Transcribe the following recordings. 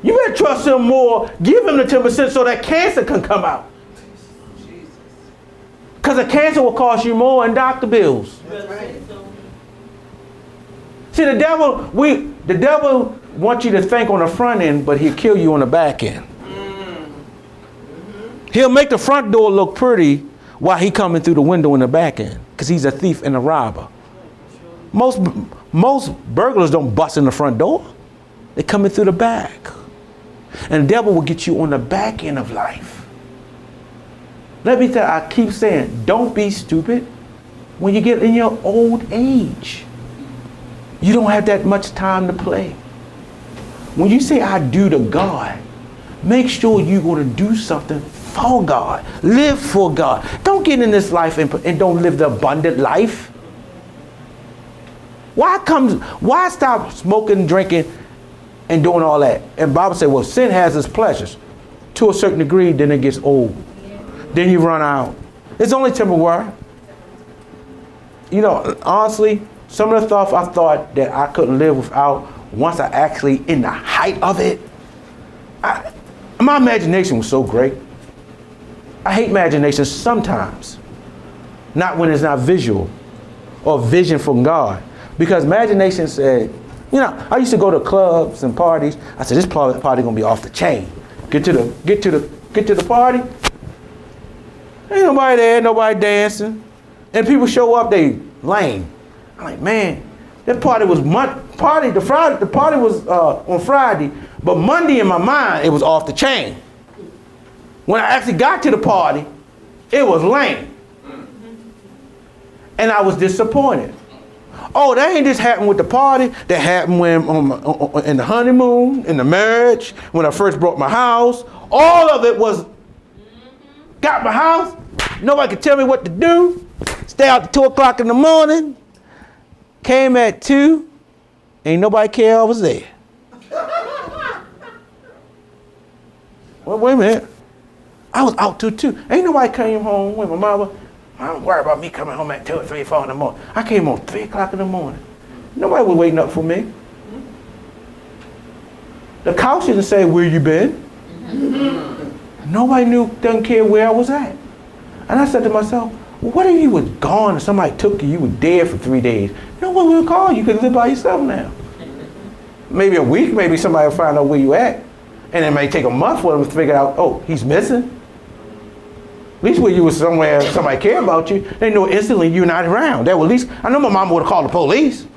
You better trust him more. Give him the 10% so that cancer can come out. Because the cancer will cost you more in doctor bills. See, the devil wants you to think on the front end, but he'll kill you on the back end. He'll make the front door look pretty while he coming through the window in the back end, because he's a thief and a robber. Most burglars don't bust in the front door. They're coming through the back. And the devil will get you on the back end of life. Let me tell you, I keep saying, don't be stupid when you get in your old age. You don't have that much time to play. When you say I do to God, make sure you're going to do something for God. Live for God. Don't get in this life and don't live the abundant life. Why stop smoking, drinking, and doing all that? And the Bible says, well, sin has its pleasures. To a certain degree, then it gets old. Then you run out. It's only temporary. You know, honestly, some of the stuff I thought that I couldn't live without, once I actually in the height of it, my imagination was so great. I hate imagination sometimes. Not when it's not visual or vision from God. Because imagination said, you know, I used to go to clubs and parties. I said, this party gonna be off the chain. Get to the party. Ain't nobody there, nobody dancing. And people show up, they lame. I'm like, man, that party was the party was on Friday, but Monday in my mind, it was off the chain. When I actually got to the party, it was lame. And I was disappointed. Oh, that ain't just happened with the party. That happened when in the honeymoon, in the marriage, when I first bought my house. All of it was, got my house. Nobody could tell me what to do. Stay out till 2 o'clock in the morning. Came at 2. Ain't nobody care I was there. Well, wait a minute. I was out till 2. Ain't nobody came home with my mama. I don't worry about me coming home at 2 or 3 or 4 in the morning. I came home 3 o'clock in the morning. Nobody was waiting up for me. The couch didn't say, where you been? Nobody didn't care where I was at. And I said to myself, well, what if you was gone and somebody took you, you were dead for 3 days? No one will call you. You could live by yourself now. Maybe a week, maybe somebody will find out where you at. And it may take a month for them to figure out, oh, he's missing. At least when you was somewhere, somebody cared about you, they know instantly you're not around. They were at least, I know my mom would have called the police.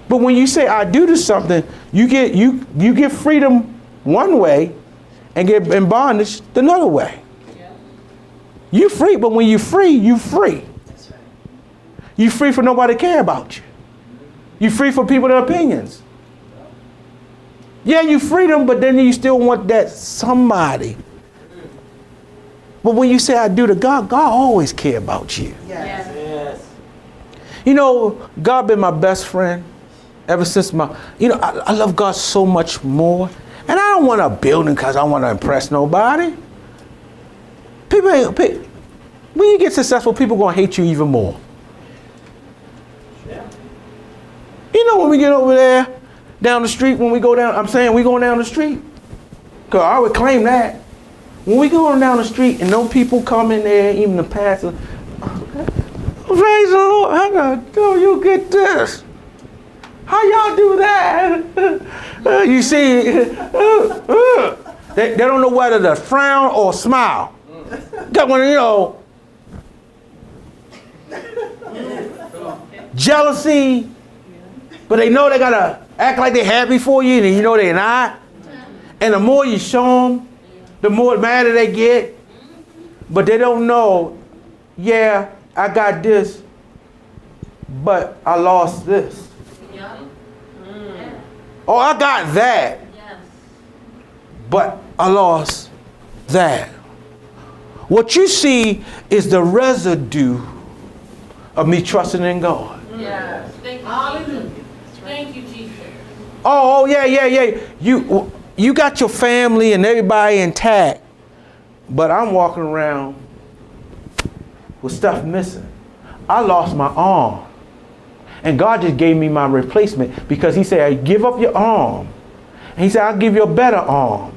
But when you say I do to something, you get freedom one way and get in bondage another way. You free, but when you free, you free. That's right. You free for nobody to care about you. You free for people's opinions. Yeah, you freedom, but then you still want that somebody. But when you say I do to God, God always care about you. Yes. You know, God been my best friend ever since I love God so much more. And I don't want a building because I want to impress nobody. When you get successful, people going to hate you even more. Yeah. You know, when we get over there, down the street, when we go down, I'm saying we going down the street. Because I would claim that. When we go down the street and no people come in there, even the pastor, praise the Lord, how do you get this? How y'all do that? You see, they don't know whether to frown or smile. That one, you know, jealousy, but they know they gotta act like they're happy for you, and you know they're not. And the more you show them, the more madder they get. But they don't know, yeah, I got this, but I lost this. Yeah. Oh, I got that, Yes. but I lost that. What you see is the residue of me trusting in God. Yes. Thank you, Jesus. Thank you, Jesus. Oh, yeah. You got your family and everybody intact, but I'm walking around with stuff missing. I lost my arm, And God just gave me my replacement because he said, give up your arm. And he said, I'll give you a better arm.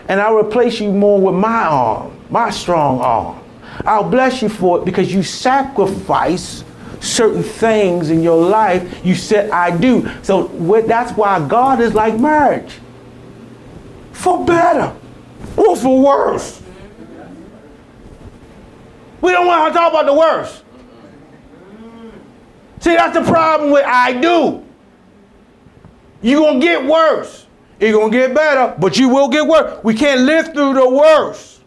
And I'll replace you more with my arm, my strong arm. I'll bless you for it because you sacrifice certain things in your life. You said, I do. So that's why God is like marriage. For better or for worse. We don't want to talk about the worst. See, that's the problem with I do. You're going to get worse. You're going to get better, but you will get worse. We can't live through the worst.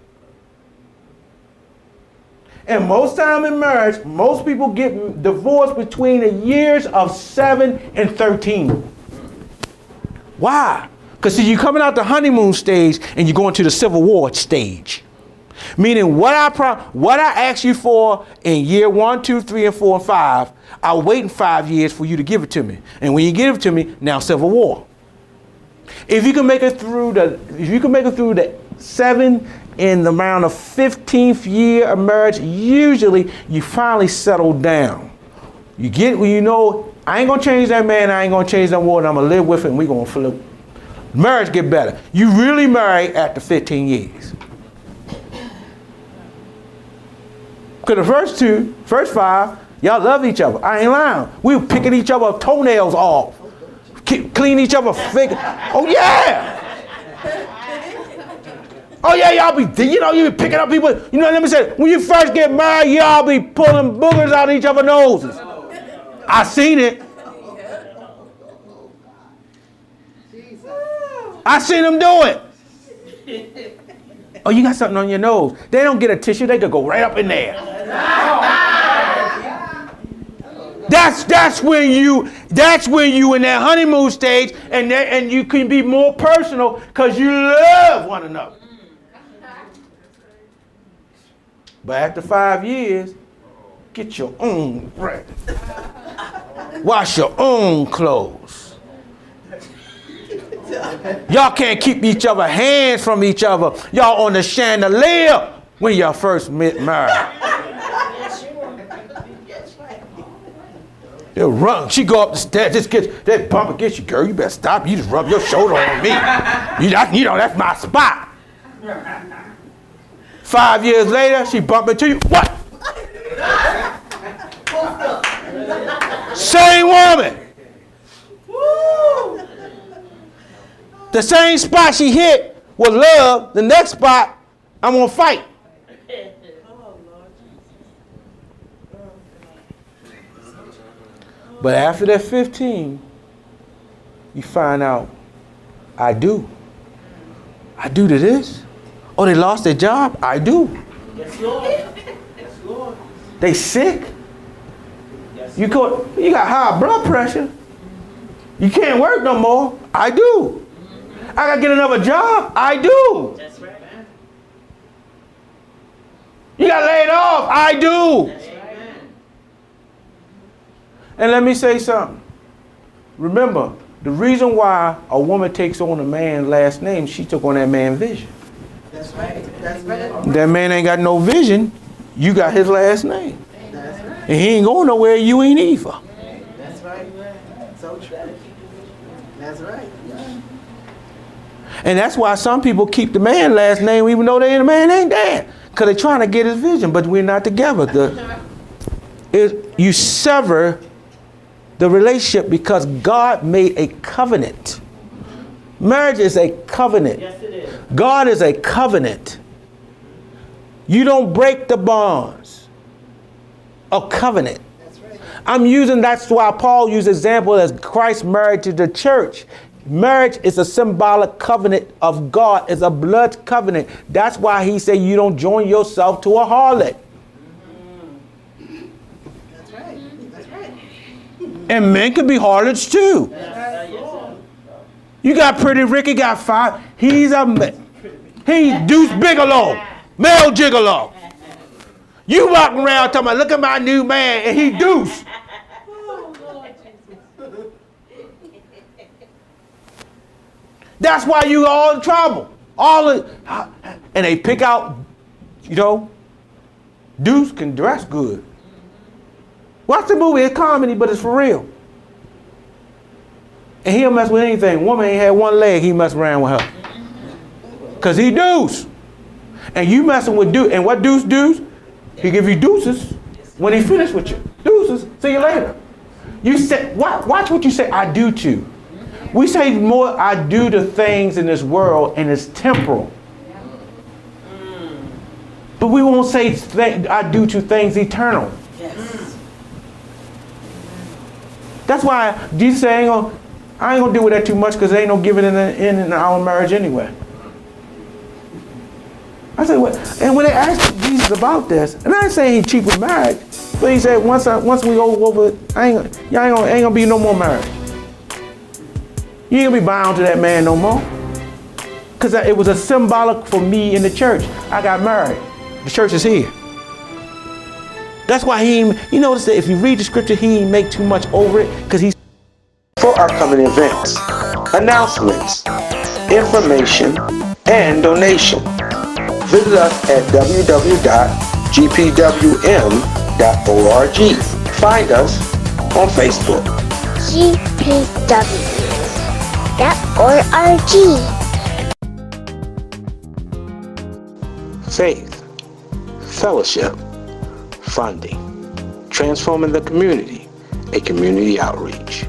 And most time in marriage, most people get divorced between the years of 7 and 13. Why? Because see, you're coming out the honeymoon stage and you're going to the Civil War stage. Meaning what I asked you for in year 1, 2, 3, and 4, and 5, I'll wait in 5 years for you to give it to me. And when you give it to me, now Civil War. If you can make it through the 7 in the around the 15th year of marriage, usually you finally settle down. You get when you know, I ain't gonna change that man, I ain't gonna change that woman, I'm gonna live with it and we gonna flip. Marriage get better. You really marry after 15 years. Because the first 5, y'all love each other. I ain't lying. We were picking each other toenails off. Clean each other finger. Oh yeah. Oh yeah, y'all be, you be picking up people. Let me say, when you first get married, y'all be pulling boogers out of each other's noses. I seen it. I seen them do it. Oh, you got something on your nose. They don't get a tissue, they could go right up in there. That's when you in that honeymoon stage and you can be more personal because you love one another. But after 5 years, get your own bread. Wash your own clothes. Y'all can't keep each other hands from each other. Y'all on the chandelier when y'all first met married. They'll run. She go up the stairs, just gets that bump against you, girl. You better stop. You just rub your shoulder on me. That's my spot. 5 years later, she bump into you. What? Same woman. The same spot she hit with love, the next spot, I'm gonna fight. But after that 15, you find out, I do. I do to this. Oh, they lost their job? I do. Yes, Lord. Yes, Lord. They sick? Yes, You got high blood pressure. You can't work no more? I do. I gotta get another job? I do. That's right. You got laid off? I do. That's right. And let me say something. Remember, the reason why a woman takes on a man's last name, she took on that man's vision. That's right. That's right. That man ain't got no vision. You got his last name. That's right. And he ain't going nowhere, you ain't either. That's right. So true. That's right. And that's why some people keep the man's last name even though the man ain't there. Because they're trying to get his vision, but we're not together. You sever the relationship because God made a covenant. Marriage is a covenant. Yes, it is. God is a covenant. You don't break the bonds of covenant. That's right. That's why Paul used example as Christ married to the church. Marriage is a symbolic covenant of God. It's a blood covenant. That's why he said you don't join yourself to a harlot. That's right. That's right. And men can be harlots too. Yes, sir. You got Pretty Ricky, got 5. He's Deuce Bigelow, male gigolo. You walking around talking about, look at my new man, and he Deuce. That's why you all in trouble. And they pick out, Deuce can dress good. Watch the movie, it's comedy, but it's for real. And he'll mess with anything. Woman ain't had one leg, he mess around with her. Because he deuce. And you messing with deuce. And what deuce does? He give you deuces when he finished with you. Deuces. See you later. You say, watch what you say I do to. We say more I do to things in this world, and it's temporal. But we won't say I do to things eternal. Yes. That's why Jesus said, I ain't gonna deal with that too much because there ain't no giving in our marriage anyway. I said, what? And when they asked Jesus about this, and I ain't saying he cheap with marriage, but he said once we go over it, y'all ain't gonna be no more marriage. You ain't gonna be bound to that man no more. Because it was a symbolic for me in the church. I got married. The church is here. That's why you notice that if you read the scripture, he ain't make too much over it because he's for upcoming events, announcements, information, and donation. Visit us at www.gpwm.org. Find us on Facebook. GPW.org. Faith, fellowship, funding, transforming the community, a community outreach.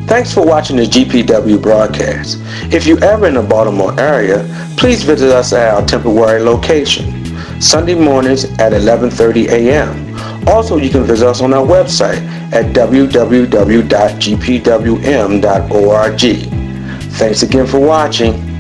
Thanks for watching the GPW broadcast. If you're ever in the Baltimore area, please visit us at our temporary location, Sunday mornings at 11:30 a.m. Also, you can visit us on our website at www.gpwm.org. Thanks again for watching.